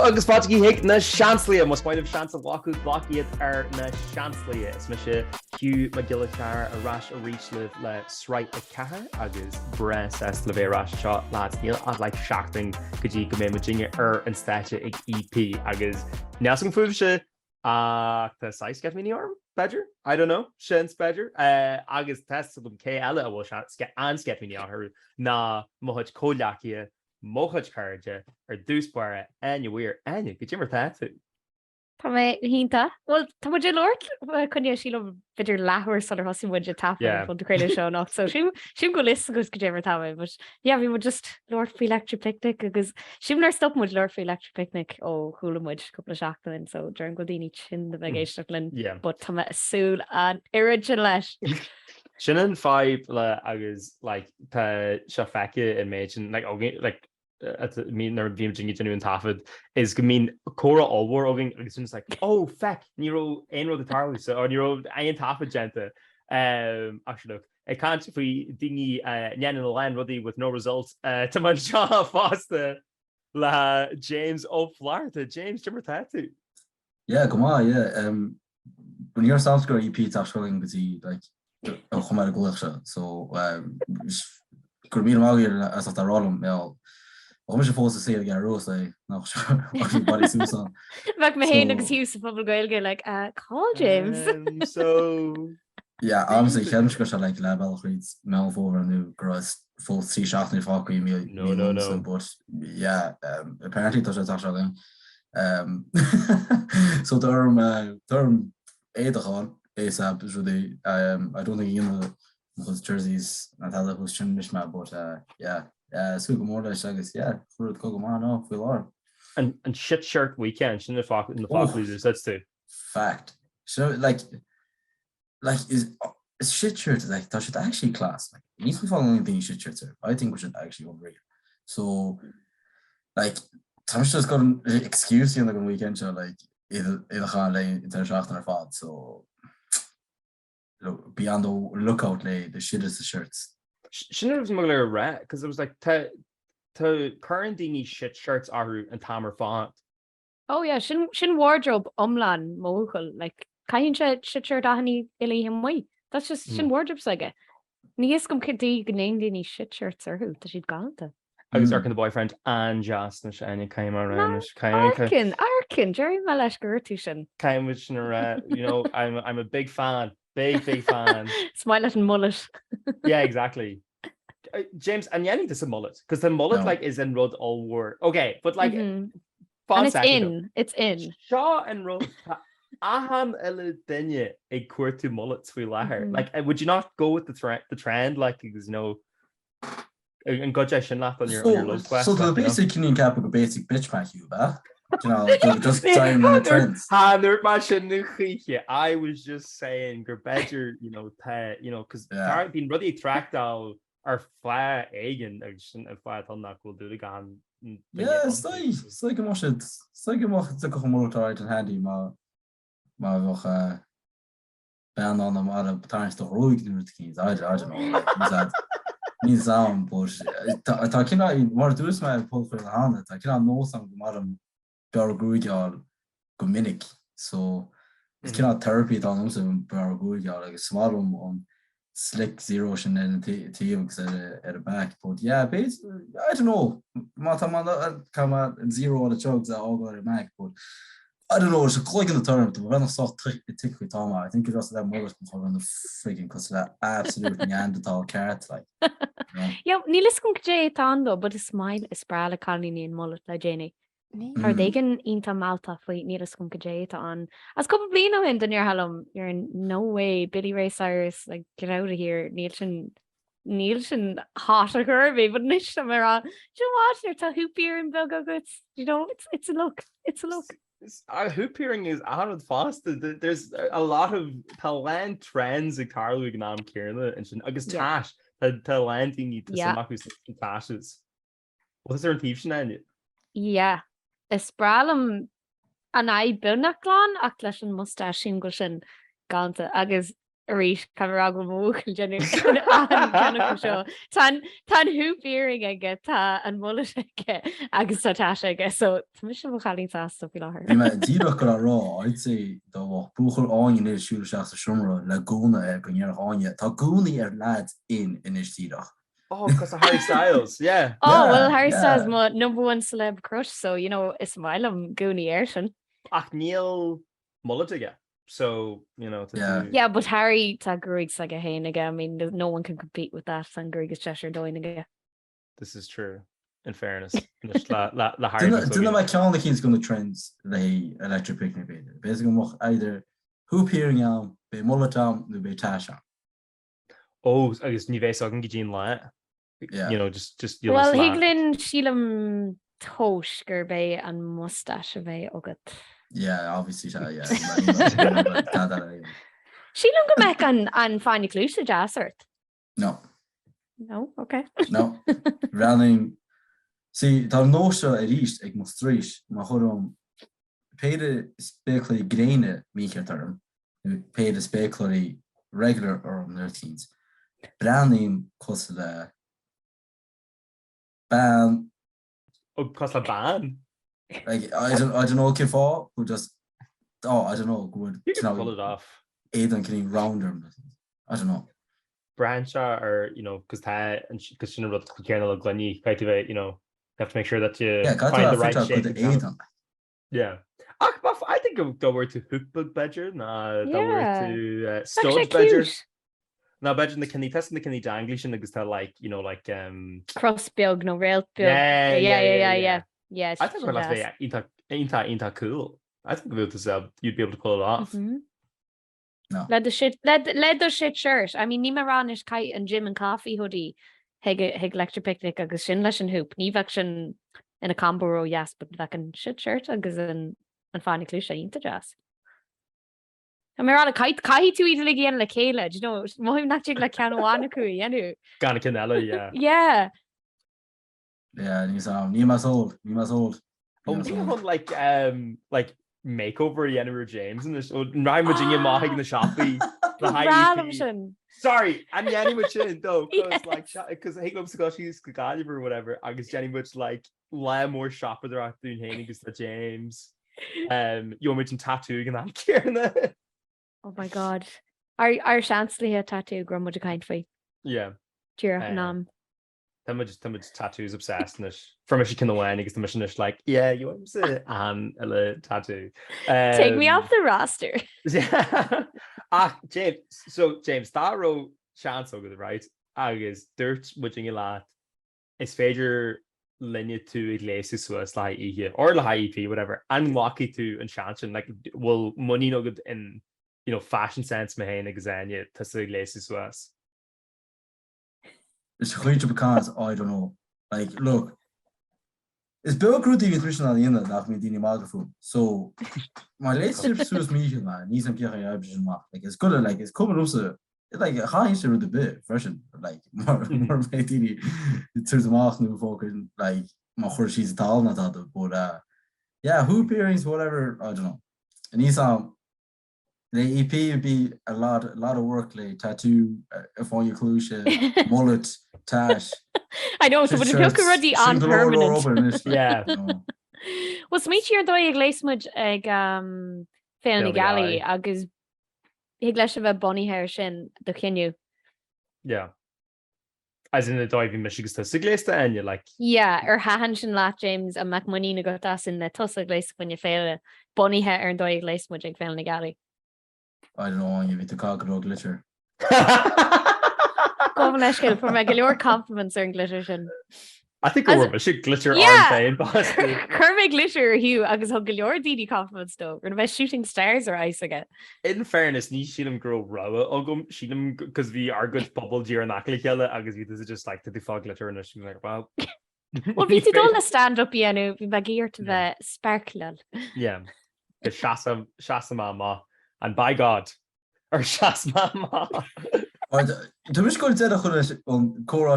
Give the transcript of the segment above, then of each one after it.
agus fáilte hiic na Seansálaithe, mas maidh seansa bhacu blociad na Seansálaithe. Is me se Hugh McGillis a ras a reach le Sraith a cethair agus bres le bheith ras seo lád níl a le seachtain go dtí go mé Virginia an stáite ag EP agus neas an fuamh se tá 6 mí orm Badger? I don't know. Shin Badger. Agus test them K Ella will skep me her na mohaj kolakia mohaj carja or dúspara and you wear and you could you ever tattoo? Tá mé hínta. Well, tá muidir Lord chunne sí bidir lethir sort of hosí muidir tap fun creile seo nach. So sim go list agus go déver tá, but yeah, we would just Lord for electric picnic agus sim nar stop muid Lord for electric picnic chula muid couple of seachtain so during go dini chin the vacation but tá mé súil an irigen leis. Sinan 5 le agus like tá se feice in méid like okay like mean there being genuine tafid is go mean Cora allwar oging it's like oh feck nero einro the tarly so or nero ein tafid gente actually look I can't if we dingy nyan in the land ruddy with no results to man shaw faster la James Florida James Jimmer tattoo yeah come on yeah when you're South Korea EP actually like so could be as at rolum mel I'm supposed to say again Rose not sure body Susan like my hand excuse for go like call James so yeah honestly like level reads mel over new gross full sea seachtainí fácu no but yeah apparently that's actually so term Eagrán ASAP is really I don't think you know those jerseys and how that was changed but yeah so good morning I guess yeah for the go man off we are and shit shirt weekend in the fuck leaders that's too fact so like is shit shirt like that should actually class like it needs to follow anything shit shirts I think we should actually over here so like Tom's just got an excuse in the weekend so like either international fad so beyond the lookout lay the shit is the shirts shouldn't have smuggler rat because it was like to current dingy shit shirts are and tamer font oh yeah shin wardrobe umlan mohul like kain shit shirt ahani ili him way that's just shin wardrobes like Níos gom cydí gnéin dini shit shirts or who that she'd galta agus arcin the boyfriend and just na Áine came around Arkin Jerry Malash Gertushin came with you know I'm a big fan big fan smile at and mullet yeah exactly James and you need this a mullet because the mullet like is in Rud all war okay but like and it's in Shaw and Rud aham ele dinge a cuirtu mullets we leather like would you not go with the trend like there's no and got lap on your love quest so the basic Canadian cap a basic bitch pack you you know just time the trends I was just saying your badger you know because been really tracked out our flat egg a flat on that will do the gun yeah it's like a mosh it's like a mosh it's like a motor and handy ma ban on them out of times to ruig keys I don't know that means but I cannot more do this my pull for the hand I cannot know some madam Barguig Gominic so it's cannot therapy on them Barguig like a small room on slick zero and TX at a back but yeah basically I don't know Matamana come out and zero on the chugs that all got a Mac but I don't know it's a click in the term but when I saw tick with Tom I think it was that more on the freaking because that absolute Neanderthal carrot like yeah Nilis kun Jay Tando but a smile is sprala colony in mullet like Jenny Are they gan inta Malta foi Nilis kun Jay on as couple blino in the near halum you're in no way Billy Ray Cyrus like get out of here Nielsen hot or curvy but nish samara you watch your ta hoopier and bilgo goods you know it's a look hoop hearing is out of fast there's a lot of talent trends in Carlo Gnam Kirna and Agus Tash talent you need to some tashes what's there in Thiefshin yeah Espralum an I bunaklan aklashin mustache go sin ganta agus rís camera go móil genú seo. Tá húpéing aige tá an Mullet aige agus tá aige, so tá mis sem chalín sásta fi láthir. Ní me díach go rá I'd say dá buchar áin is siúil seach sa siomra le gúna go níar áine. Tá gúnaí lad in is tíach. Oh, because of Harry Styles, yeah. Oh, well, Harry Styles my number one celeb crush, so, you know, it's Milam Goonie Ayrton. Ach, Neil Mullet again. So, you know. Yeah, but Harry tá Grig's like a hainige. I mean, no one can compete with that. And Grig is Cheshire doinige. This is true, in fairness. La Harry. Didn't my calendar he's going to trends the electric picnic bed. Basically, either hoop hearing be Mullet no be Tasha. Oh, I guess ní bheith agan go dtíon le. Yeah. You know, just well, Higlin sílam tóis gur bé an mustache a bheith agat. Yeah, obviously, yeah. Sílam go meic an fáinne clúise deasart? No. No? Okay. No. Running. See, tá nóise a ríist ag mo strís, má chudum péide spéclaí gréine míche term, péide spéclaí regular or on their teens. Branding cos le ban. Oh, cos le ban? Like I don't know Kifá who just I don't know good. You can pull it off. Aidan can rounder. I don't know. Brancha or you know because she never Kernel Glenny you know you have to make sure that you find the right shape. Yeah. I think it would go over to hookbug bedger, to stud bedger. Now bedger the kenny test the kenny danglish and the like you know like crossbilg no rail yeah. I think we're last day ain't cool. I think about this you'd be able to pull it off. Mm-hmm. No. Leather shit shirt. I mean Nima Ranish kite and gym and coffee hoodie hig lecture picnic agus sin leis an hoop. Ní bheith sin in a combo row yes, but bheith an shit shirt agus an fáinne clúise ínta jazz. A mé an kite tú iad le géan le céile, you know, mohim na le ceanhána cu dhéanú. Gan canela, yeah. Yeah. Yeah, ní mas old. Oh, like makeover Jennifer James and this Ryan Virginia Mahig in the shoppy the high sorry and Jenny Muchin though because like because I love Scottish Scottish or whatever I guess Jenny Much like lie more shopper there after doing Haney because the James you mentioned tattoo and that Kieran. Oh my god our Seachtainí tattoo grandma kind for yeah cheer nam Much tattoos obsessed and from she can the wine because the mission is like yeah you want to say a tattoo take me off the roster. Yeah. James that row chance so good right agus dirt witching a lot is fager linear to Iglesias was like or the high EP whatever and walkie to and chanson like well money no good in you know fashion sense mahane exania to Iglesias was. It's chuig because I don't know. Like, look, it's Bill Crudy nutrition on the end that me dini microphone. So my relationship suits me, man. Needs some like it's good. Like it's coming also. It's like a high issue with the bit version. Like more dini. It turns them off new folk and like my horse she's tall not that. But yeah, hoop earrings, whatever. I don't know. And he's the EP would be a lot of work like tattoo on your clúise, mullet, tash. I know so but if you're already on permanent. Yeah. Was meet your dóigh gléismuid ag Féile Galí agus hig leis bheith boníthe sin do chinniú. Yeah. As in the diving Michigan to Sigléiste and you're like yeah hahan sin lá James a mac money na go as in the tusa gléis when you Féile boníthe an dóigh gléismuid ag Féile Galí. I don't know, you need to call it glitter. Go leisciil for me leor compliments ar glitter sin. I think we're should glitter aren't they? Curve glitter Hugh agus ho leor Daidí compliments though. We're about shooting stars or ice again. In fairness, ní sílim grow rawa ogum sílim because we are good bubble dear nakli kella agus we this is just like the fog glitter and she's like wow. Well we did all the stand up piano we bagir to the sparkle. Yeah. The shasa mama. And by God, or Shas Mama. Tu mis go de chu an chorá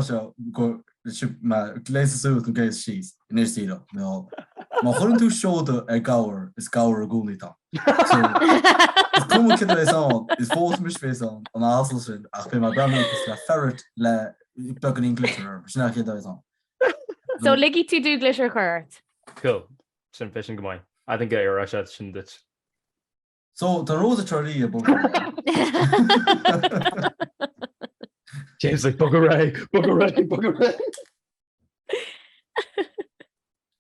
go léisú an géis síos inítíra má chun tú seóda ag gáir is gáir a gúnítá. Is cum kid éis an is fós mis fé an asal sin ach be mar brand le ferret le be an English sinna kid éis an. So ligí tú dú glitter chuirt. Cool. Sin fishing go mai. I think I rush out sin dit. So the Rose of Tralee about James like bugger ray.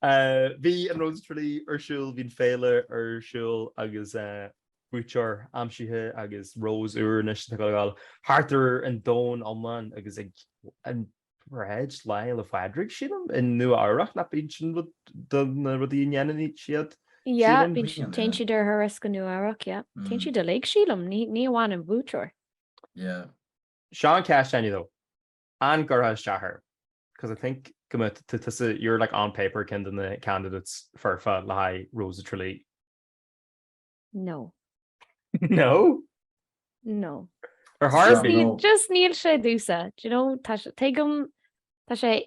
Bhí an Rose of Tralee súil hín Féile súil agus bútear amsithe agus Rose uairnis go gáil hartar an dón amman agus ag an breid le fadric sílam in nua áireach na bín sin na rudí nhéanaí siad. Yeah, bín tein siad ar thuras go nuaach, yeah. Tein siad a leig sílam, ní bháin an bútear. Yeah. Sean Cash though, and Garhas Shahar, because I think you're like on paper kind of the candidates for Fáilte Rose of Tralee. No. No? No. Or hard just níl sé dúsa. Do you know, tá sé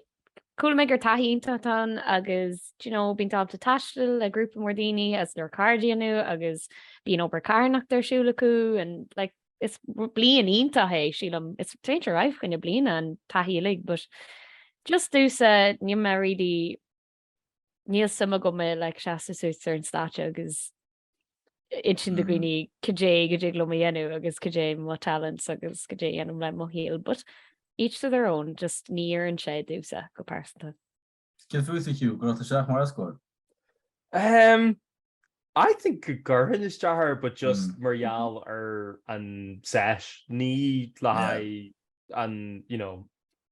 cool me gur taíonnta tan agus, do you know, bín tábta taistil a grúpa mór daoine as their cardianú agus bíon obair carnach their siúla acu and like it's blian ínta hey sílam it's change your life gonna blian an tahilig but just do sa ní maridi níl sama go me like shasta suits an stacha agus itchin de gwini kajé lo enu agus kajé mo talents agus kajé anum le mo heel but each to their own just near and shed do sa go person. Give food to Hugh, go to Seach more escort. I think Gurhan is jar, but just Marial or and Sesh need lie and you know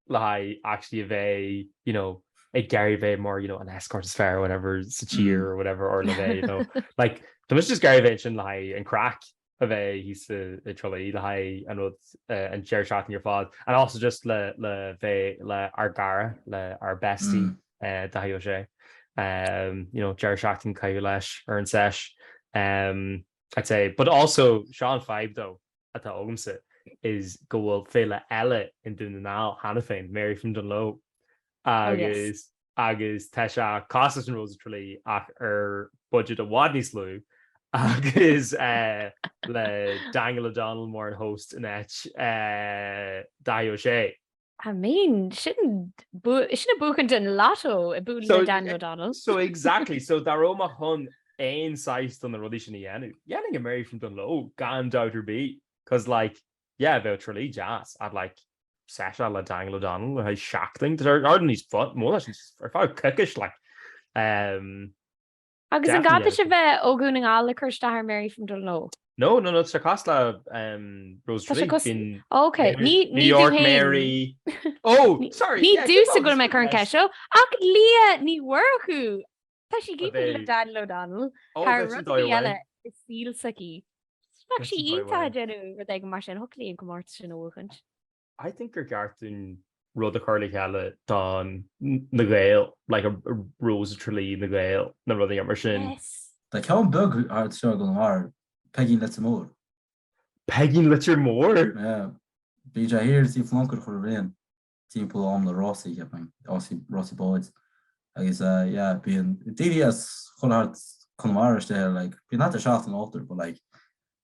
lie actually a you know a Gary Vay more you know an escort is fair or whatever it's a cheer or whatever or Levay you know like there was just Gary Vay and lie and crack of a he's a trolley lie and share shot in your father and also just le our gara le our bestie Dahyoche. You know, Jerry Shackton, Kailash, Ern Sesh. I'd say, but also Sean 5 though at the Ogamsa is go well Féile Ella in Dunanal, Hannafin, Mary from Dunlow, Agus Tesha, Costas and Rose of Tralee, budget of Wadney Slew, Agus le Daniel O'Donnell more and host in Etch Dahyoche. I mean, shouldn't book into lotto a boot so, Daniel O'Donnell. So exactly. So Daroma Hun ain sized on the Rudishan Yanning a Mary from Dunlow, Gan Doughter B. Cause like, yeah, about Tralee Jazz. I'd like Sasha la Daniel O'Donnell, I shacking to her his foot more or if I cookish like Agus an gada se bheith ógúning ála chuirsta Mary from Dunlow. No, it's a Costa Rose Tralee. Okay, New York Mary. Oh, sorry. Ní dúsa go me chun ceisio. Ach lia ní warchu. Tá si gipí le Daniel O'Donnell. Har rugby eile is síl sací. Fak si ínta genú ru ag mar sin hoclíon go máirt sin óchant. I think you're gartún rud a chuirla cheile don na Gael, like a Rose of Tralee na Gael, na rud a mar sin. Yes. Tá ceann bug art seo go mar. Peggy Littermore. Peggy Littermore? Yeah. BJ here see flunker for rain. Team pull on the Rossi keeping. Rossi boys. I guess yeah, being DDS hard Conmarish there, like being not the shot and altar, but like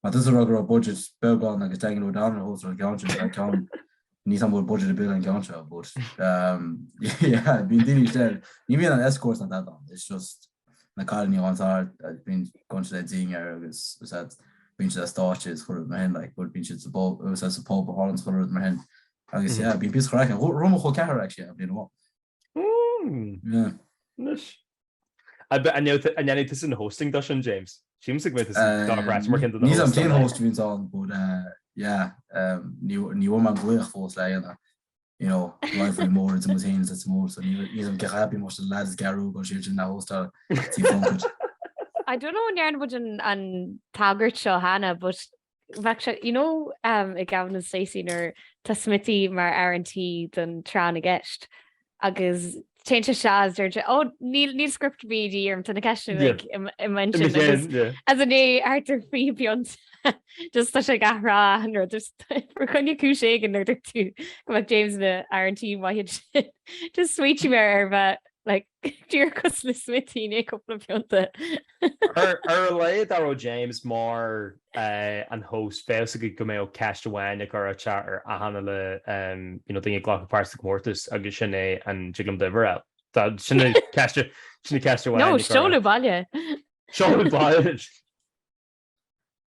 this is a regular budget spell on like a tangle down host or gauntlet. I can't need some more budget to build and gauntlet, but yeah, being DDS there. You mean an escort on that one. It's just na colony ones are been going to that zinger was that been to the starches for my hand like would be to the ball it was as a pole Hollands for my hand I guess yeah been piece correct Roma Hokar actually you know what yeah I know and then it is in hosting Dushan James seems like with this work into the host host means on but yeah new woman going for you know, life with more into machines, it's more. So you get happy most of the lads Garu go shoot in that whole style. I don't know when you're in an Taggart show Hannah, but actually, you know, Gavin and Stacey or Tasmiti mar RNT than trying to get agus Change Shaz níl script BD ar tanna ceisiú mention as an é Arthur Fiont just tá sé gará chunne cú sé an nuir tú go James na RT waid just sweetí me ar bheith like dúr cos na smití é coppla pionta. Ar le daró James mar an host fé go mé ó ceistehhain ag ar chat ar ahanana le dinge gglach pása mórtas agus sin é an jiglam de bhar Tá sinna ceistehhain. No, seolú bailile. Seolú bailile.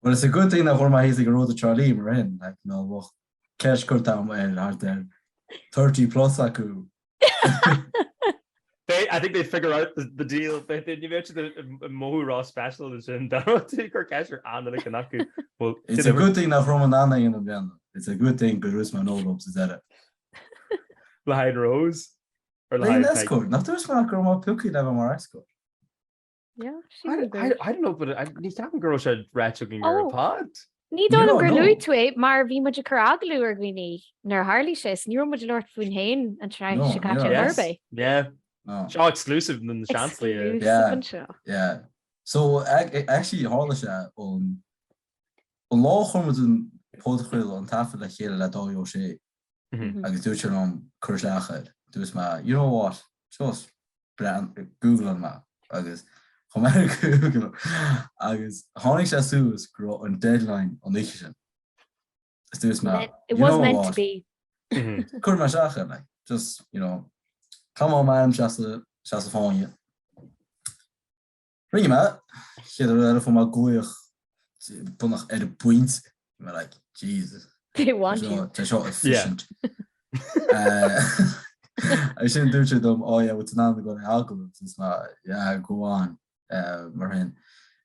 Well, it's a good thing that my he's like a Rose of Tralee we're in. Like, well, cash cut down out there. 30 plus aku. I think they figure out the deal. You mentioned the Mohu Raw special is in cash or Anna Kanaku. Well, it's a good thing that from an in the band. It's a good thing because my no loops is that it. Lahide Rose or Lahide escort. Not there's my girl Pilky never more escort. Yeah, I don't know, but I need to have a girl should ratcheting your pod. Ní dá gur luú tú mar bhí muidir chuaglaú ar gine nar Harley sé ní muidir Lord faoin hain an tre se Arbe. Yeah. Shaw exclusive than the Chancellor. Yeah. So actually Harley on law chumad an phodchraoladh an tafa le chéile le dó sé agus dúirte an chuirseachad. Dus ma, you know what? Just Google on ma agus Google agus hánig sé sús gro an deadline an éisi sin. It was meant to be. Cur mar seachad like just come on man just a fáinne. Ring me chéad from a goich bunach ar a buint me like Jesus. They want you. Tá seo efficient. I sin dúirte dom wat ná go alcohol is ma go on mar hin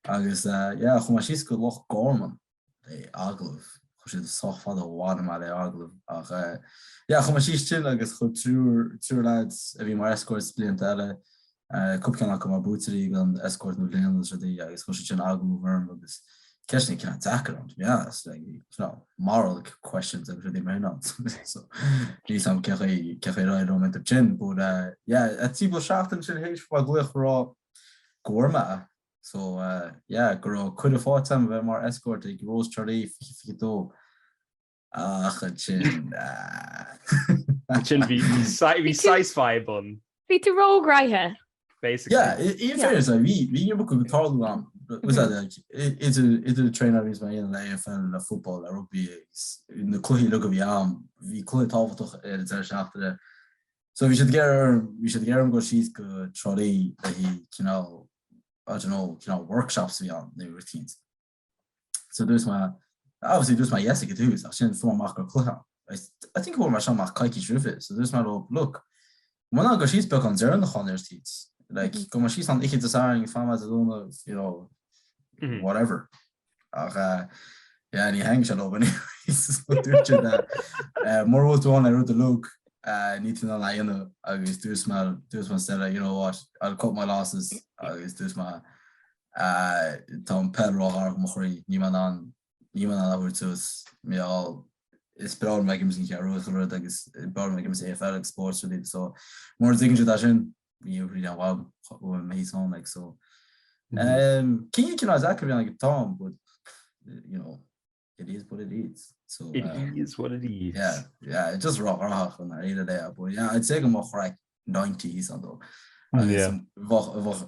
agus chum si go loch gorman é aglah chu si sochfa a bhána mar é aglah ach chum si sin agus chu trúr lads a bhí mar escort bliant eile cupceannach go mar bútaí an escort nó léan agus chu sin aglah bharm agus Keshney can't tackle them, to be honest. Like, it's not moral questions that really may not. So, he's some carry right on the chin, but it's people shafting should hate for glich raw gorma. So, grow could have fought some of more escort, like Rose of Tralee, Fito. Chin. Chin be size 5 on. Fito rogue right basically. Yeah, in fairness, we could talk about was that it's a trainer is my in the AFL and football rugby in the cluhy look of we could talk to after so we should get him go she's good trolley that he I don't know workshops beyond the routines. So there's my yes I could do is actually for my I think what my son my kike shrift so there's my look when I go she's back on zero in the corners teats like come she's on ich designing farmers whatever. And he hangs it over. More what one I wrote the look. Need to know agus do smell instead you know what I'll cut my losses agus do my Tom Pedro har mochri niemand aan wordt dus me al is brown make him zien Rose agus brown make him say AFL sports with it so more things that in you really wow amazing on like so can you exactly like Tom but it is what it is so it is what it is yeah it's just rock on that either there but I'd say I'm like 90s and though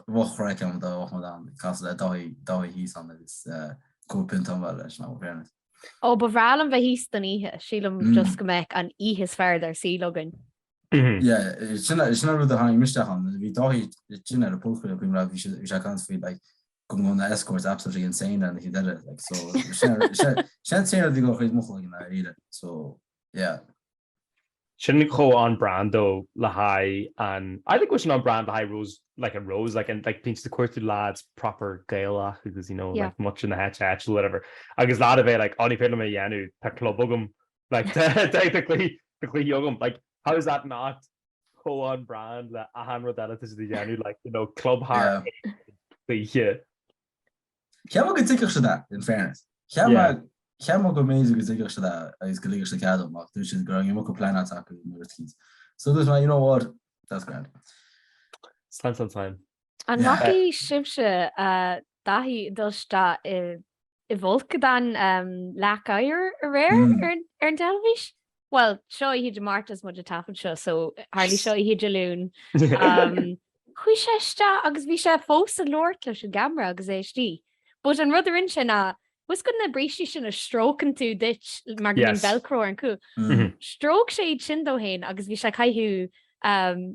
what crack on the because that he's on this cool pin on well now fairness but Ralph he's the Sheilum just go make an his further see login. Yeah, it's not really the high mistake on. We thought it's a pull for the we can't feel like going on the escort is absolutely insane and he did it like so. Shan't say that they go in that either. So yeah. Shouldn't go on brand though, Lahai and I think we should on brand Lahai Rose like a rose like and like pinch the quirky lads proper Gaela because like much in the hatch or whatever. I guess a lot of it like only film Yanu Peklobugum like technically young like. How is that not go on brand that Ahan that is the Yanu like club hard yeah. Can we take that in fairness? Can we go amazing to take that is going to which is growing you plan attack so this one you know what that's grand Slant on time. An Yeah. nachí sibse dahí dulsta I folcadáin leach oighir a réir ar an televis? Well, seo híidir Martas mu a tafan seo, so hardly seo híidir lún. Chui sé sta agus bhí sé fós a leor leis an gamra agus éistí. But an rudarin sin was go na brísí sin a stroken tú dit mar an velcro an cú. Stroke sé iad sin dó hain agus bhí sé caiithú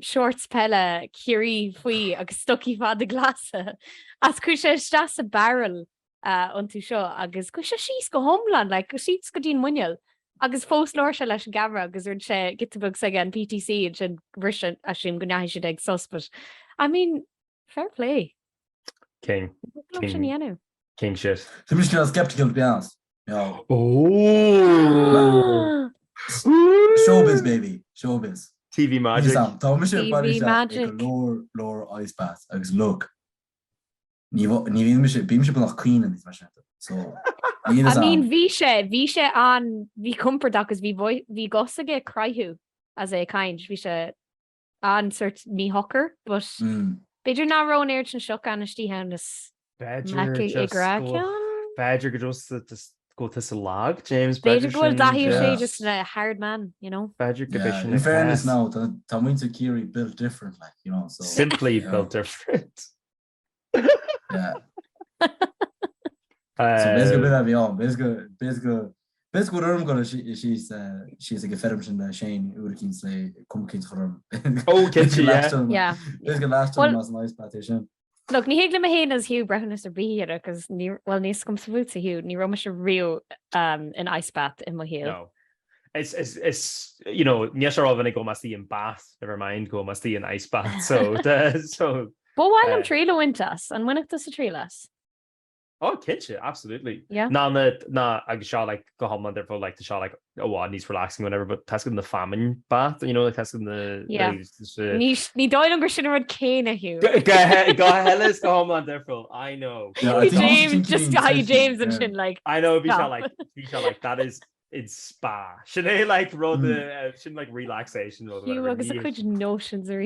shorts pelle curí faoi agus stocí fad a glasa. As chui sé sta a barrel an tú seo agus chui sé síos go homlan, like go síos go dín muineal. Agus fós leir se leis an gamra agus ar sé gitabug sa an PTC and sin bhrisin a sin go neithí sé ag suspect. I mean, fair play. King. King shit. Tá mis cin skeptical to be honest. Yeah. Oh. Showbiz baby, showbiz. TV magic. Tá mis TV magic. Leor ice bath agus look. Ní bhíon mis bím se nach clean in these machine. So I mean, bhí sé an bhí comport agus bhí gosige criú as é kind, bhí sé an sort mí hocker, but beidir ná rón air an seo an istí hennas Badger go just go to sa lag, James Beidir goil dahí sé just a hard man, you know. Badger in fairness now, tá muinte Kiri built different, like, you know, so simply built different. Yeah. So basically bit bhí an basically orm go she's a gefferm sin Shane ucinn le cumcinn chum. Oh, kitchen, yeah. Basically last time was nice patation. Look, ní héag le héin as Hugh brehannas a bhíar agus níos gom sa bhút a Hugh, ní rom se riú an ice bath in mo héal. No. It's you know, níos ráhannig go mastí in bath, never mind go mastí in ice bath. So But bhhail an trí le wintas an winachtas a trí las. Oh, kitchen, absolutely. Yeah. Na agus seo like go home there for like the shot like needs relaxing whatever, but testing the famine bath, you know, like testing the ní dóid an gur sin rud céine Hugh. Go hellas go home there for I know. Yeah, James just James and sin like I know be like that is it's spa. Should they like run the should like relaxation or Hugh agus a chuid notions are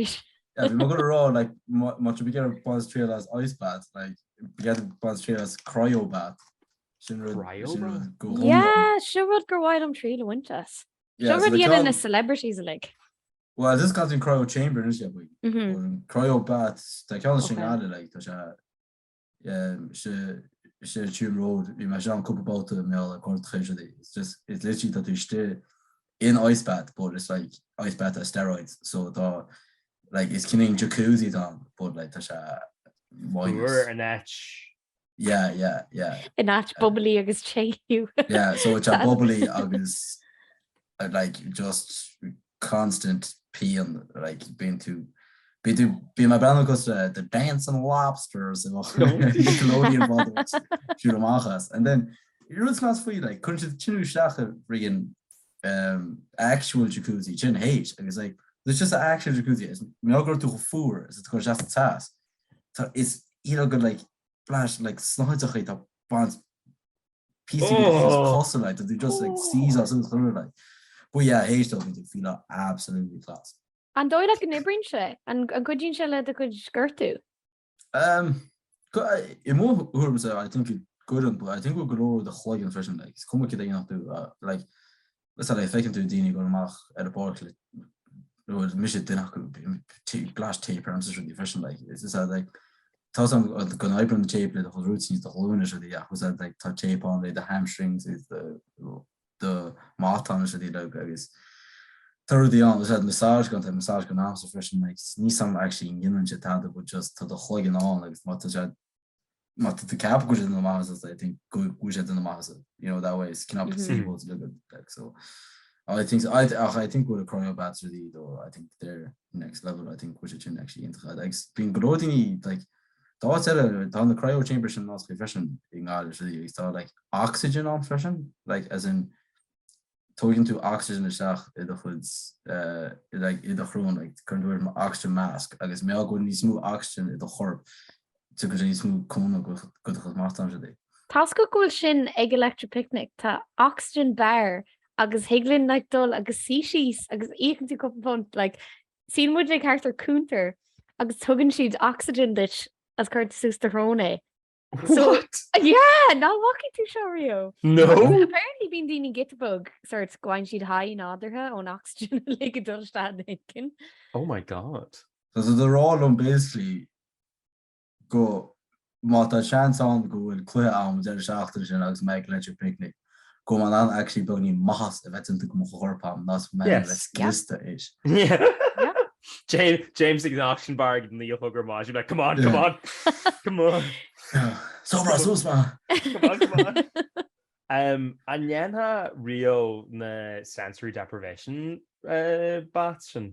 Yeah, we're going to roll like much we get a buzz trail as ice bath, like we get a buzz trail as cryo bath. Yeah, sure would go wide on tree to wintas. Yeah, sure would get in a celebrities like. Well, this comes in cryo chamber, isn't it? Cryo baths, they can't sing out like she tube road. We imagine a couple about the mail it's literally that you stay in ice bath, but it's like ice bath as steroids. So the like it's killing jacuzzi down, but like that's we're an etch. Yeah. An etch bubbly agus cheyu. Yeah, so it's a bubbly agus like just constant peeing, like be my brother goes to the dancing lobsters and Nickelodeon models shoot and then you're not for you like couldn't you friggin actual jacuzzi chin hate and it's like there's just an actual jacuzzi. It's not going to go four. It's going to just a task. So it's good like flash like slides of it bonds PC just like that they just like sees us like. But yeah, hey, still think feel absolutely class. And do like an bring she and good you shall let the good skirt do. In more I think it good, but I think we'll go over the chuig version like it's come to do like let's say if I can do Daidí go nach at a park like mis glass tape I'm just really efficient like it's just like tell some gonna open the tape the whole routines the whole unit yeah was that like touch tape on the hamstrings is the marathon is the like I guess third on was that massage going now so fresh like need some actually in but just to the chuig on like what the cap goes in the mouse I think goes in the mouse you know that way it's cannot possible to look at like so I think with the cryo bats really though I think they're next level I think which it actually into like being growing like thoughts down the cryo chamber should not be fashion in really we start like oxygen on fashion like as in talking to oxygen the foods like in the ground like current wear oxygen mask I guess me go need smooth oxygen in the herb to go smooth cone good master today Tasco cool shin egg electric picnic ta oxygen bar agus higlin like dul agus síís agus échan tú cuppa punt like sin muid le chartar cúntar agus tugann siad oxygen dit as chuir sústaróna. So What? yeah, ná walking tú seo riú. No? Apparently bín daoine gitbug sort gháin siad haí nádartha ón oxygen le go dulstad nicin. Oh my god. So they're all on basically go mata chance on go and clear arm der seachtainí sin agus make electric picnic. Go man an actually bugni mahas if it's into go chorpam nas man Yes. lista is. Yeah. Yeah. James in the auction bar in the hugger maj. You're like, come on, Yeah. come on. Come on. Sobra susma. Come on. Anyenha Rio na sensory deprivation batchen.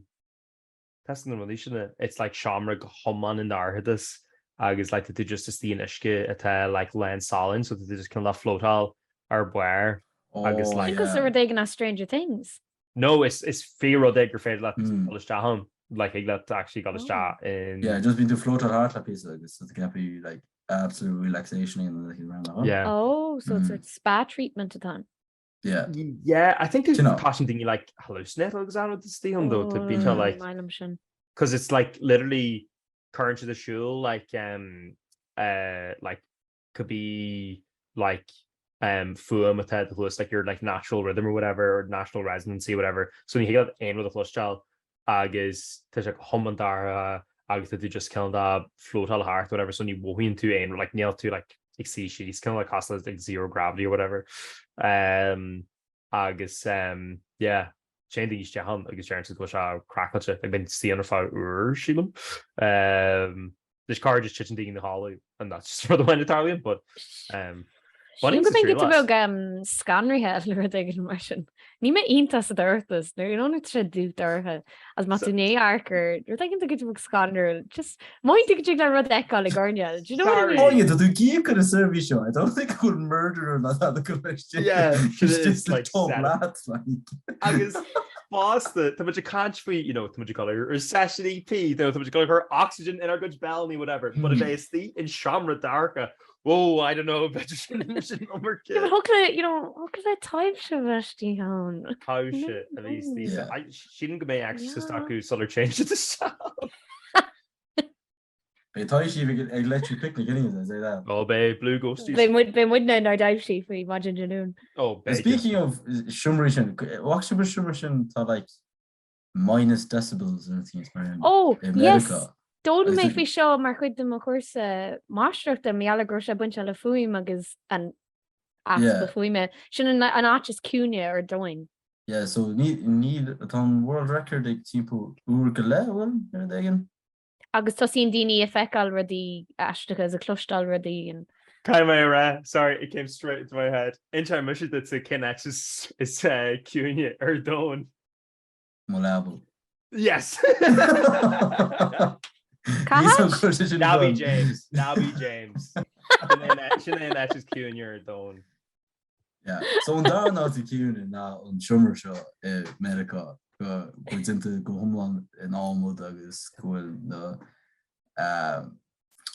That's the relation. It's like Shamra Humman and Arhidus. Agus like to just see an ishke at like land solid so that they just can let float all or where. Agus like Because they were digging at Stranger Things. no, it's fear of digger fair let home. Like I let actually got a shot in Yeah, just been to float at heart piece like this. So it can be like absolute relaxation in the around the yeah. Oh, so it's a spa treatment at on. Yeah. Yeah, I think there's Do you know? caution thing you like hallucinate exam with the steam though to be like because it's like literally current to the shul like could be like fuam with the plus like your like natural rhythm or whatever or national residency whatever. So when you get in with a flush child agus there's like humandara agus that you just kind of float all heart whatever so you walk into aim like nail to like see she's kind of like hostile like zero gravity or whatever. Agus yeah Shane is jahan agus chance go crack I've been seeing her shilum this car just chitching in the hall and that's just for the wind Italian but Sin go think bh scanrithe le ag an mar sin. Ní me iontas a d'irtas, nu an sé dú d'irthe as má tú né arcar, you're thinking to get bh scanner, just mind to get le rud eáil le garneal. Do you know what I mean? Oh yeah, do you could a service show? I don't think I could murder her that the question. Yeah, she's just like top lads like. Agus Basta, tá muid a cant faoi, you know, tá muid a call her session EP, though tá muid a call her oxygen in our good belly, whatever. But if it's the in Shamra Darka, whoa, I don't know, but just number Yeah, but how could I type shivashti on? How shit, at least these. She didn't give me access to Staku, so they're changed the sound. They thought she would let you picnic anyways, say that. Oh, babe, blue ghosties. They would know our dive sheet for imagine Janoon. Oh, babe. Speaking of Shumrishan, what should Shumrishan thought like minus decibels and everything? Oh, yes. Don't Is make it- me show mar chuid dem of course mástrucht am meala gro se bunch le fuim agus an Yeah. le fuime sin an áis cúne ar doin. Yeah, so need on world record like tipo urgele one again. Agus tá sín daoine a feicáil rudí eistecha as a clústal rudí an Kind of sorry, it came straight into my head. In time, I should say Kinex is Cunia or Dawn. Malabo. Yes. Nabby James. Sinead is Cunia or Dawn. Yeah, so on down now to Cunia now on Shummer show America go into go homeland in Almud agus go the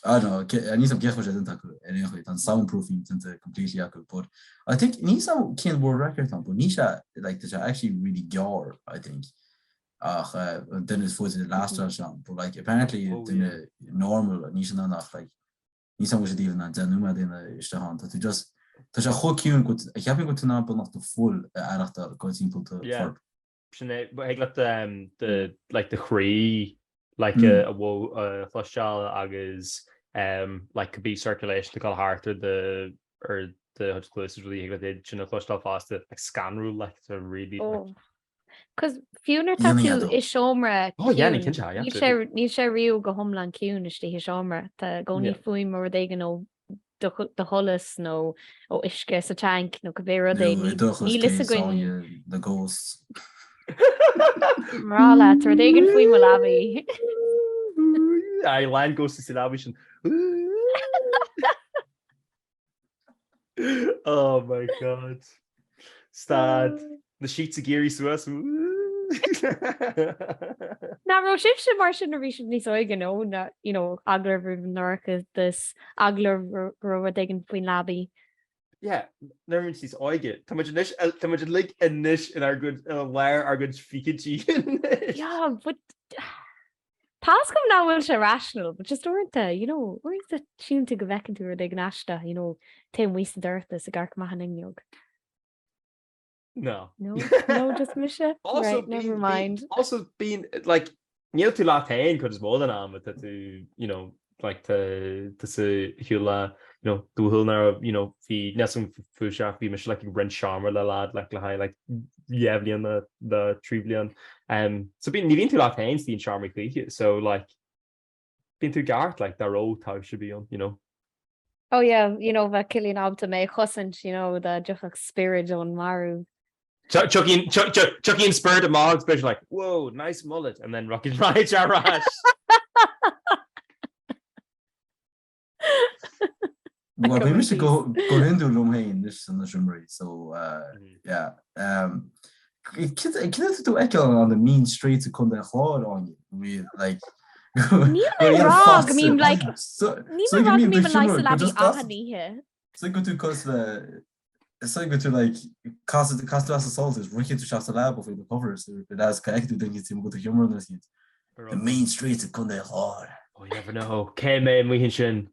I don't know, I need some gift anyway, and soundproofing into completely accurate, but I think need some kind world record on, but Nisha like this actually really jar, I think. Then it's for the last round, but like apparently the normal Nisha nach like Nisha was even on Zanuma in the hand to just there's a whole queue good I haven't got to know but not the full after got simple to but I got the like the cree like a flushal agus like could be circulation to call heart or the closest really like they flushal fast like scan rule like to really because funer tattoo is shomra ní sé riú go homlan cún is tí shomra tá gcóí fuim mar d gan de hollis nó ó isce sa tank nó go bhéir ní lis going the ghosts Marala tar d gan fuim labí I land goes to Silavish oh my god stad the sheets of Geary to us Na ro sib se mar sin a rí ní soigen ó na aglar narcha this aglar ro gan faoin labí. Yeah, never sees oighir. Tá lig inis in our good leor our good fikachi. Yeah, but Pas gom ná bhfuil se rational, but just orintanta, orintanta siúnta go bhecinn tú ag nasta, té mhuoiste d'irta sa gharc maithanineog. No. No, just mise. Also, Right, never mind. Also being like, níl tú lá tain chud is mód an am that tú, like to say Hugh dúhulnar, fi nesum fúsach fi mis like rent charmer le lad like le high like yevlian the triblian. So being ní vín tú lá tain stín charmer chuig, so like being tú gart like the road how should be on, Oh yeah, bheith cilíonn abta mé chosint, the just spirit on Maru. Chucky and Spirit of Moggs, but like, whoa, nice mullet, and then Rocky right rash. Well, maybe we should go into romhainn this in the shimmery. So yeah. Can you do echo on the mean street to come hard on you? We like I mean like so give me the nice shimmer, to ahani here. So go to cause the so go to like cast the assault is Ricky to seachtainí for the covers. That's correct. You think it's go to humor on this. The main street to come hard. Oh, you never know. K-man we can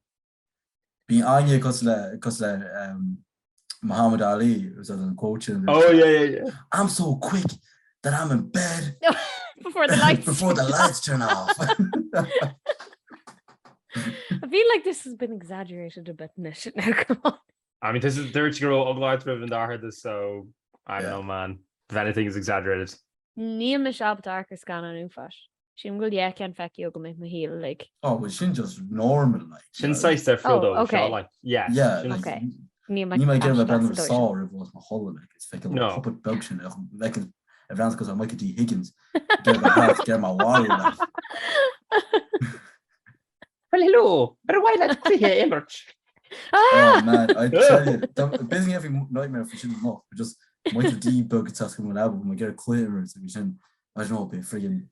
Being Áine cause Muhammad Ali was on coaching. Oh yeah. I'm so quick that I'm in bed before the lights turn off. I feel like this has been exaggerated a bit now. Come on. I mean, this is 30-year-old ugly driven this, so I don't know, man. If anything is exaggerated. Níl me shop darker scan on ufas. Shin will yeah can feck you go make my heel like. Oh, well, shin just normal like. Shin size there Frodo. Okay. Like yeah. Like, okay. You might give a band of saw if it was my holiday. It's like a little puppet function. Like if that's because I'm Michael D. Higgins. Get my wall. Well, hello. But why let me hear emerge? Oh man, I tell you, I'm busy every nightmare for shouldn't know. Just Michael D. Bug task him album. We get a clear so we shouldn't. I don't know, be friggin'.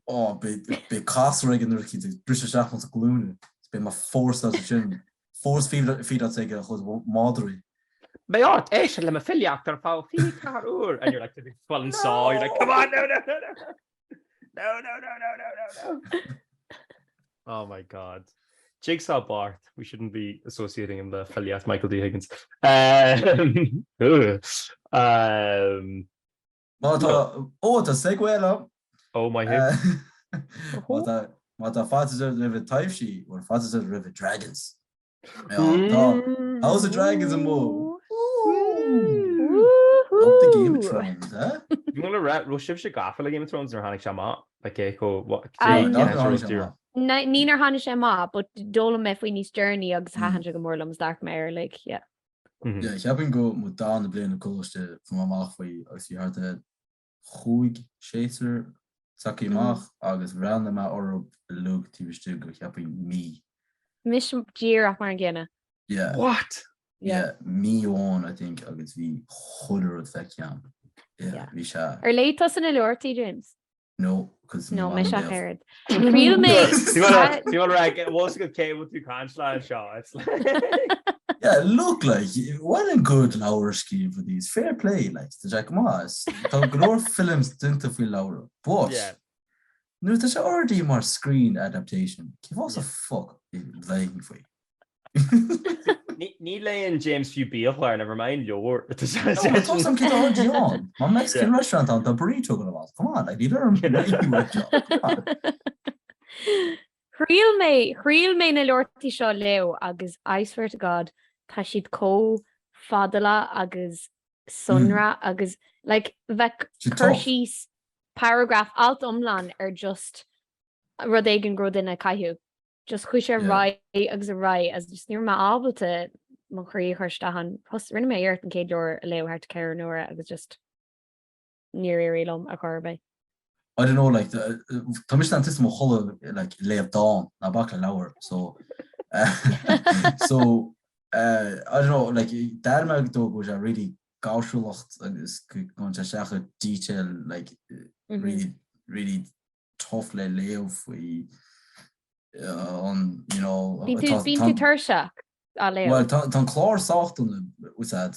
Oh, be cost rig in the kids. British Japan's gloon. It's been my force as a shin. Force feed I'd say get a moderate. By art, let me fill you after foul feed car and you're like the fallen saw. You're like, come on, no. Oh my god. Jigsaw Bart. We shouldn't be associating him the Filiat Michael D. Higgins. The segue. Oh my hip. What the fáth is river type sheet or fáth is river dragons. How's the dragons and more? Up the Game of Thrones, huh? You want to read Rush of Chicago Game of Thrones or Hannick Shama? Like Echo, what? Nínar hána sé má, but dólam me faoin níos journey agus háhanse go mórlams dark mare, like, yeah. Yeah, ik heb een go moet daar de blinde koolste van mijn maag voor je als je hart het chuig shater saki maag agus random maar or look die stuk ik heb een me. Mish jeer af maar genne. Yeah. What? Yeah, me on I think agus wie goeder effect ja. Yeah, wie sha. Late us in a leor James. No, because no, me shock heard. Real mate. You want to get what's good cable to canceland shot. It's like yeah, look like what a good Laura scheme for these. Fair play, like the Jack Moss. The Glor films didn't feel Laura. But yeah. No, there's already more screen adaptation. Give us a fuck lying for you. Ní leon James Few Beal never mind leor. Some kid already on. My Mexican restaurant on the burrito going about. Come on, like you learn. Real me na lorti seo leo agus I swear to God tá siad có fadala agus sunra agus like vec Hershey's paragraph alt umlan just rud éigen grod in a caiú. Just chuise rai agus a rai as just near ma ábalte mo chrí chuirstahan pos rinne mé airt an céad leor a leo hart ceir nuair agus just níor éirilm a chorbe. I don't know, like tá mis an tismo cholle like leibh dawn na bak leor so so I don't know like dar me do go a really gaúlacht agus gon seach detail like really tough le leo faoi on you know bín tuirseach a leo. Well tá chlár sácht was that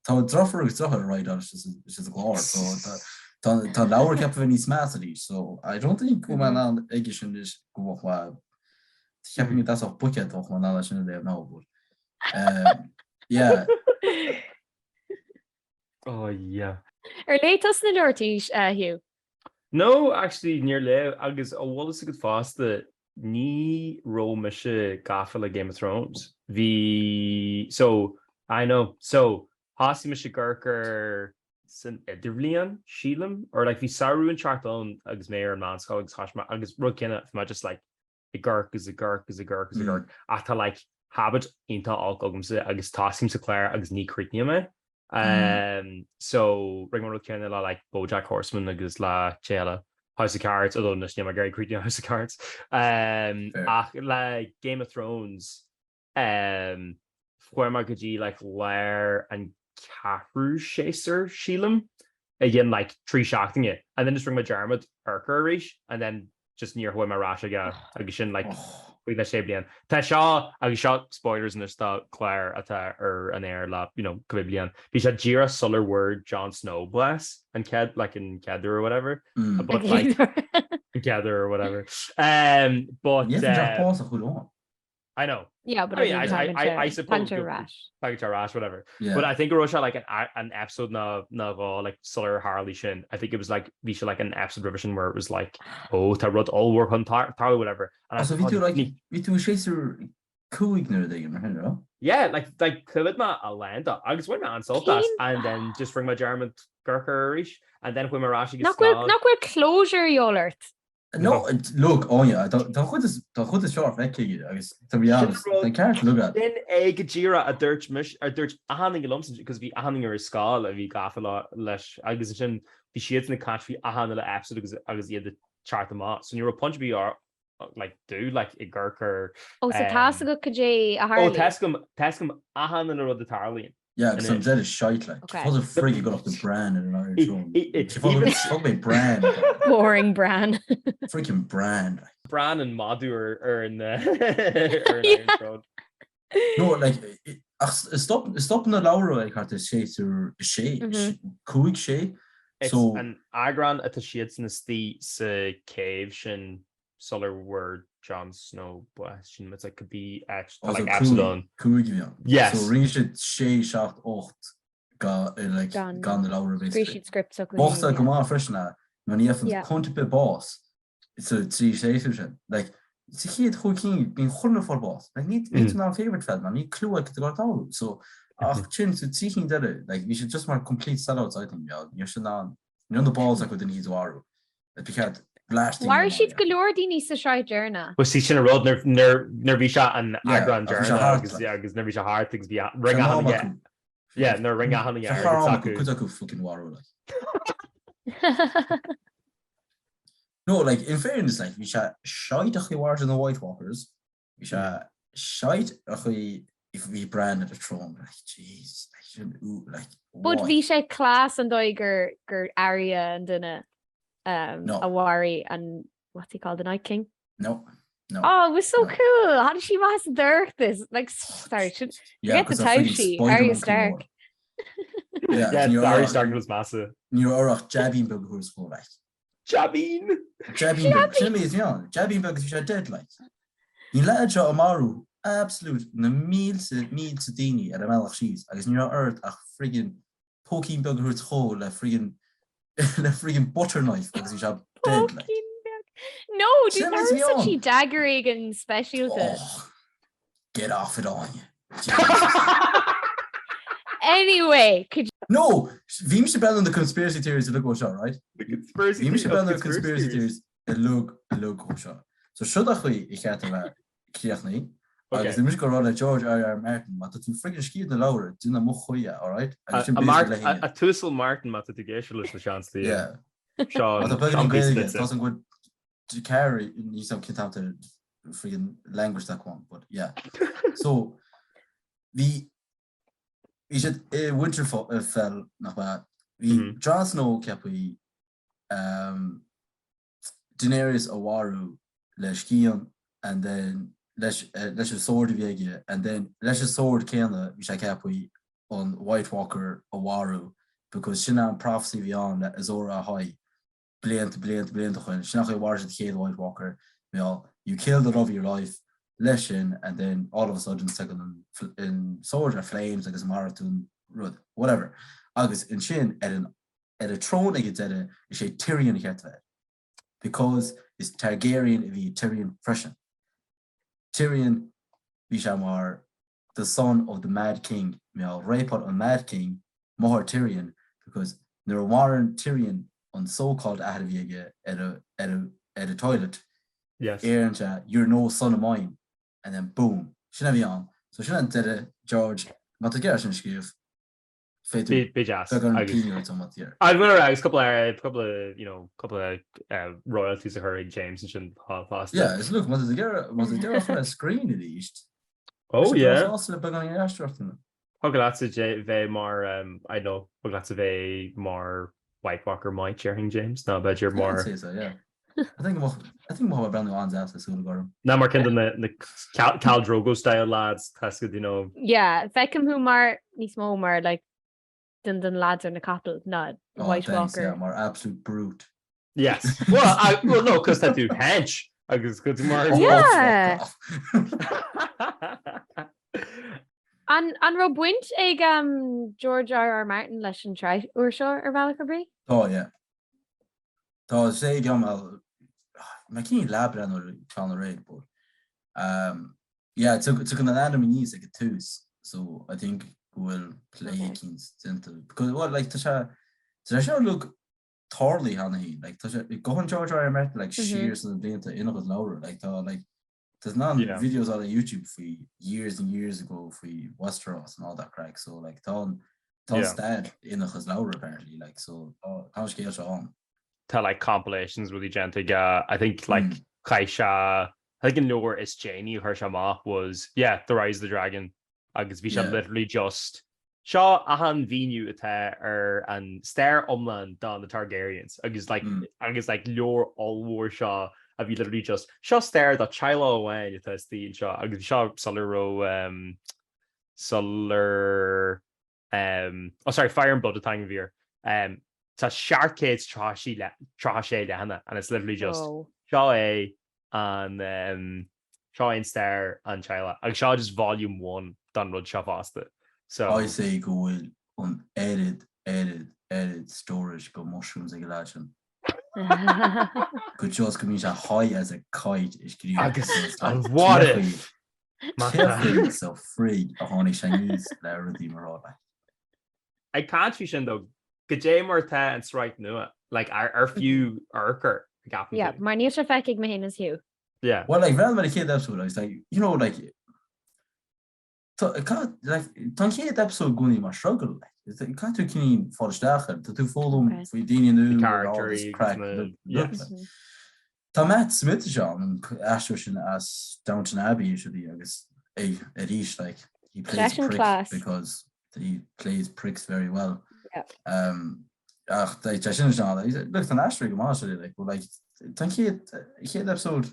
tá druffer is druffer right on is a chlár so Tá leabhar ceap bhí níos meas a rís, so I don't think go man an ige sin is go bhá ceap ní das buce doch man ná sin léh ná. Yeah. Oh yeah. Létas na leirtíis Hugh. No, actually near le agus bhil is a good fásta ní ró se gafa le Game of Thrones. So I know. So hasí me se gurgur san idirblion sílam or like bhí saoú an chartón agus mé an mánsá agus hasma agus ru cinenne má just like I gurk is a gurk is a gurk is a gurk atá like habit inta alcogumsa agus tásim sa cléir agus ní critní me. So ring ru cinenne le like BoJack Horseman agus le chéile House of Cards, although nus ní gar critní House of Cards. Ach le Game of Thrones fuair mar go dtí like leir an Cahrú séar sílam again like trí seachtainine and then just ring my Jarmad arcar rééis and then just near who my rash aga agus sin like le sé blian Tá seo agus seo spoilers in tá Claire atá ar an air la go blian bhí sé ddíra solar word Jon Snow bless and Ked like in Kedar or whatever but like Kedar or whatever but I know. Yeah, but I suppose rash, whatever. Yeah. But I think it was like an episode na like Solar Harley Shin. I think it was like we should like an episode revision where it was like, oh, to run all work on tar whatever. And so we do chaser chuig na day, no? Yeah, like could ma a land. I just went on salt and then just bring my German Gurkerish and then when my Rashi gets not closure y'allert. No, look, Áine, tá chud is seoir feice agus to be honest, they can't look at. Then Gajira a dirt a handing a lumps because we handing her a skull and we gaff a lot less agus sin the shit in the country a handle episode agus the chart them out. So you're a punch be like do like a gurker. Oh, so task go kj a Harley. Oh, taskum a handle the Tarlian. Yeah, because I'm dead as shite like. She was a freaky got off the brand and an Irish one. She was brand. Boring brand. Freaking brand. Bran and Madu are in the road. No, like stop na Laura like had to say to she chuig she. So an Eagrán at the shits in the cave shin solar word Jon Snow question it's like could be like epsilon chuig. Yes. So ring it she shaft 8 ga like gan the Laura basically. Script so good. Bosta come on fresh na when you have to be boss. It's a 3 station like sie hier chuig bin hunne for boss. Like niet my favorite felt man nie clue like got out. So ach chin to seeking that like we should just want complete sellouts I think you should not the balls like within his waru. It became blasting. Why is she galore dini sa Sraith journey? Was she in a road nervisha and Eagrán journey agus nervisha hard things be ring a hand yeah no ring a hand could fucking waru like no like in fairness like we should shite a wars in the White Walkers we should shite a if we branded a throne like jeez I should like but we should class and oighir area and in a worry and what's he called the Night King? No. Oh, it was so cool. How did she master dirk this? Like sorry, should get the type sheet. Arya Stark. Yeah, Arya Stark was massive. You're all jabbing bug who's full like. Jabbing bug. Jimmy is young. Jabbing bug is dead like. You let a job Amaru absolute na meal to dini at a melach cheese. I guess you're earth a friggin' poking bug who's whole a friggin' butter knife because you shall dead like. No, dude, that was such a dagger and special. Get off it on you. Anyway, could you... No, we should bet on the conspiracy theories to look what shot, right? The conspiracy we should bet on the conspiracy theories to look what shot. So should I get to Kriachni? Okay. The music around George R. Martin, but to freaking ski the lower, it's in the Mochoya, all right? A Tussle Martin, but the Geshelus the chance to yeah. Sean doesn't go to carry in some kid out the freaking language that one, but yeah. So we should winter fell not bad. We Jon Snow kept we Daenerys Awaru Leshkian and then let's a sword Viega and then let's a sword Kana which I kept we on White Walker Awaru because sinna an prophecy bhí an is óra a haid blianta chuin sinna chu bhhair the chéad White Walker you kill the love of your life lesson and then all of a sudden second in sword or flames agus marathon rud whatever agus in sin at a throne against is sé Tyrion get because it's Targaryen bhí Tyrion freshen Tyrion bhí sé mar the son of the Mad King Raipot an Mad King Mohar Tyrion because there waren Tyrion on so-called ahadviege at a toilet yes you're no son of mine and then boom sinna bhí an so sinna did George mat a ger sin scríomh I'm gonna a couple of royalties of her James and past it's look was there for a screen at least that's a very more I know that's a very more White Walker my chairing James no but you're more I think we'll have a brand new answer so now more kind of the Cal Drogo style lads that's good fecum who mar ní smó mar like den lads ar na capel not White Walker more absolute brute yes well no because that do hench agus good tomorrow an ro buint ag George R. Martin leis an Sraith uair seo ar bhealach brí tá sé ma cín lab an tán réid but tu an anime níos ag tús so I think will play kins because what like to look thoroughly honey like to go on George R. Martin like shears and the in of leor like there's none videos on YouTube for years and years ago for Westeros and all that craic so like ton stad in of leor apparently like so how scale on tell like compilations really gentle I think like Kaisha I think in leor is Janie Hershama was the Rise of the Dragon agus bhí sé literally just seo a han víniu atá an stair omland don the Targaryens agus like leor allwar seo a bhí literally just seo stair that Chilo Owain atá stíl seo agus seo sorry Fire and Blood a time bhír tá Sharkades trá sé le hana and it's literally just seo and seo ein stair an Chilo agus seo just volume 1 done rud seo fásta so I say go bhfuil an edit storage go mushrooms ag lein go just go mí a high as a kite is criú agus an what if so free a tháinig Chinese le ruí marrá I can't fi sin though go dé mar tá an Sraith nua like ar few archer gap mar níl se feic me hen is Hugh well like well a kid episode I was like you know like tan chéad episode gúnaí mar struggle can tú cinní fáisteachar tá tú fólam faoi daine nú Tá Matt Smith John an astro sin as Downton Abbey usually agus a rís like he plays pricks because he plays pricks very well ach sin look an astro go má like tan chéad episode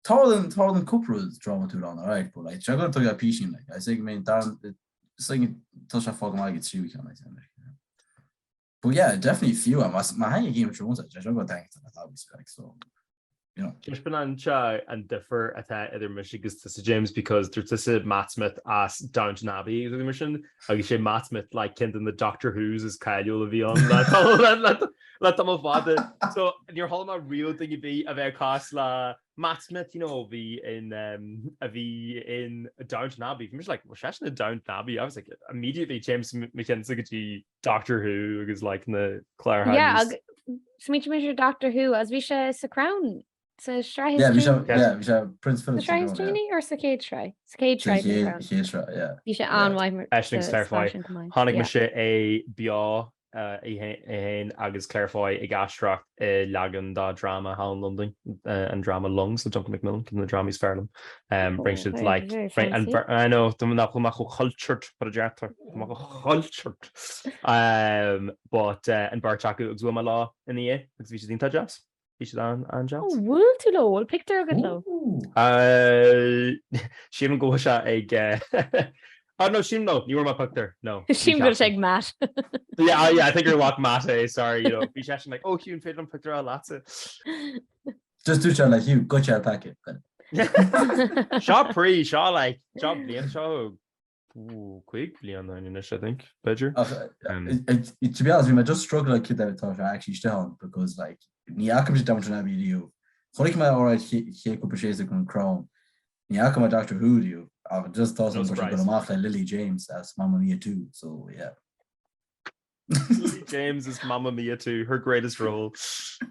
Tarlan Cooper's drama too long, alright, but like I got to get pitching like I think down singing touch a fog like it's you can like but definitely few my hanging game of Thrones I got thanks that was like so just been on and differ at other Michigan to James because there's this Matt Smith as Downton Abbey the mission I say Matt Smith like Kent in the Doctor Who's is Kyle Levion let them avoid it so your whole my real thing you be a very cost la Matt Smith be in Downton Abbey I'm just like well Downton Abbey I was like immediately James McKenzie Doctor Who is like in the Claire Smith Doctor Who as we say the Crown so Sraith Prince Philip Sraith or Cicade Sraith Bhí sé anhaim Honnig me sé é bia hen agus clarify ag astracht legan da drama how in London and drama lungs so Duncan McMillan in the dramas Fairlam brings it like and I know cultured projector cultured but and Barchaku ag zuama law in the year because we should think jobs you should on jobs wool too low picture good low she even go ag Oh no, Shim, no, you were my puck there. No. Siim go ag Matt. Yeah, I think you're walk Mate. Sorry, be session like, oh, Hugh and Féile picked her out lots of. Just do chat like Hugh, go chat packet. Shot pre, shot like, job blian, shot quick blian in this, I think. Badger. To be honest, we might just struggle like kid that thought I actually still because like Niakam is down to an video. Holik my alright he could purchase a crown. Niakam Doctor Who do you? I just thought it was going to mock like Lily James as Mamma Mia 2. So yeah. Lily James is Mamma Mia 2, her greatest role.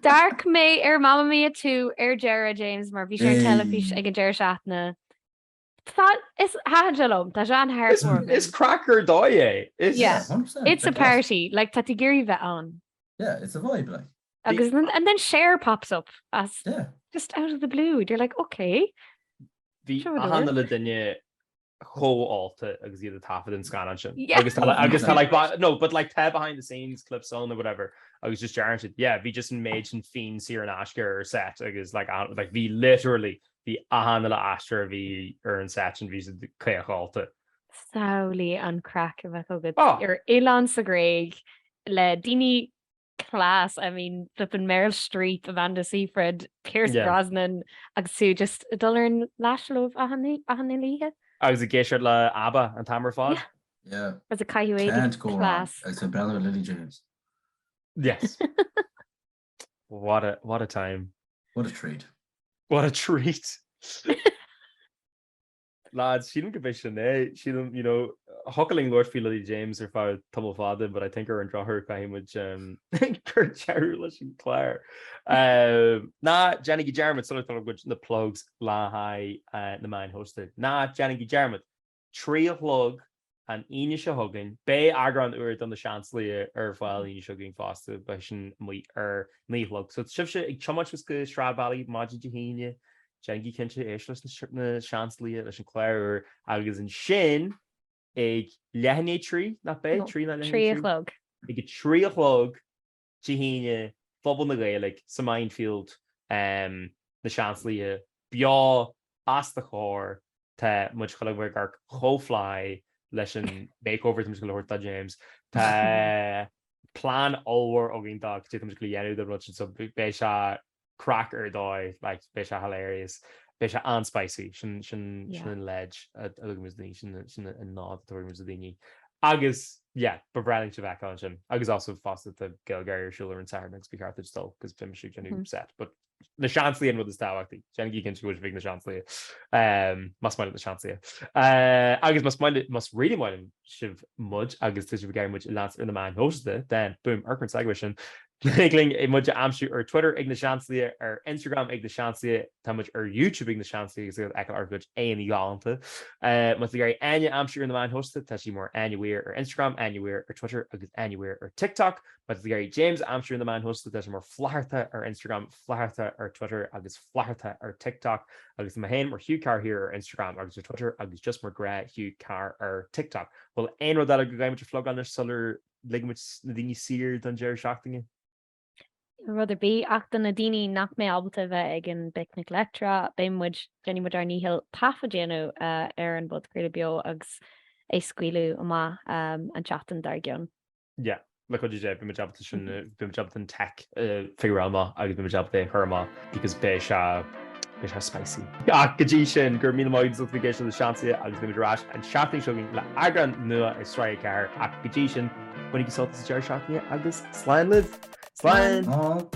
Dark May Mamma Mia 2 Jera James mar bhí sé telefish ag Jera Seachtainí. That is Hajalom, tá Jean Hartmore. It's cracker doye. Yeah, it's a party. Like Tati Giri vet on. Yeah, it's a vibe like. And then Cher pops up as just out of the blue. You're like, okay. The handle dinne ho alta agus the tafad in scan sin. Yeah. Agus like no, but like behind the scenes clips on or whatever. I was just jarred. Yeah, we just made and fiend sear and Ashker set. Agus like we literally the handle Ashker vi earn set and visa the clear alta. Sauli and crack of a good. You're Elon Sagreg le Dini class. I mean, flipping Meryl Streep, Amanda Seyfried, Pierce Brosnan, Agsu just a dollar in Lashlove Áine lihe. I was a geisha la Abba and Tamar Fod. Yeah. As a Cahuade class. I said brother with Lily James. Yes. What a time. What a treat. What a treat. Lads, she didn't give a she didn't, huckling Lord Lily James or Fáilte Tumble Fada, but I think her and draw her kind with Kurt Charles and Claire. Jenny Jarmut, sort of good the plugs la high the man hosted. Jenny Jarmut, Tree Plug and Áine hugging, Bay Eagrán on the Seansálaithe while Áine hugging faster, Bishan we knee plug. So it's shifted much was good, Shrad Valley, Maji Jahine. Jengi Kinche Ashlis na Seansálaithe leis an Claire agus an sin ag lehanné trí na bé trí na trí chlog. Ag trí chlog Jahine phobal na Gaelic sa minefield na Seansálaithe bia as the chóir tá much cholamh gar chofly leis an makeover tym go horta James tá plan allwar ogin dog tym go yenu the much so be cracker dói like bisha hilarious bisha unspicy shin ledge agus shin nod towards the dingy agus but Bradley back on him agus also fast the Gilgary Schuler and Sarah next speaker Arthur still because Tim shoot Jenny set but the Seansálaithe with the style actually Jenny can she was big the Seansálaithe must mind the Seansálaithe agus must really mind shiv mudge agus to the game which last in the man hosted then boom Erkman Sagwishin Niggling a much amshoot or Twitter ag na Seansálaithe or Instagram ag na Seansálaithe tá much or YouTube ag na Seansálaithe is ag arcuch Áine galanta must gary Áine amshoot in the man hosted tá she more Áine Weir or Instagram Áine Weir or Twitter agus Áine Weir or TikTok but gary James amshoot in the man hosted that's more Fláilte or Instagram Fláilte or Twitter agus Fláilte or TikTok agus mahain or Hugh Carr here or Instagram agus or Twitter agus just more gra Hugh Carr or TikTok well ein that a good game to flog on their solar ligaments the dingy sear done Jerry Seachtainí. Ruther be achtan na daoine nach mé albalta bheith ag an picnic lectra béimmuid Jenny ar níhil tafadéanú ar an bud creile bio agus é scuilú amá an chatan dar gionn. Yeah, like what you said, been job in tech figure out agus been job there herma because Besha spicy. Gají sin gur mí maidid notification the Seansálaithe agus been rash and Seachtainí shugging le Eagrán nua is Sraith car gají sin when you consult the Jerry Seachtainí agus Slán live. Slán.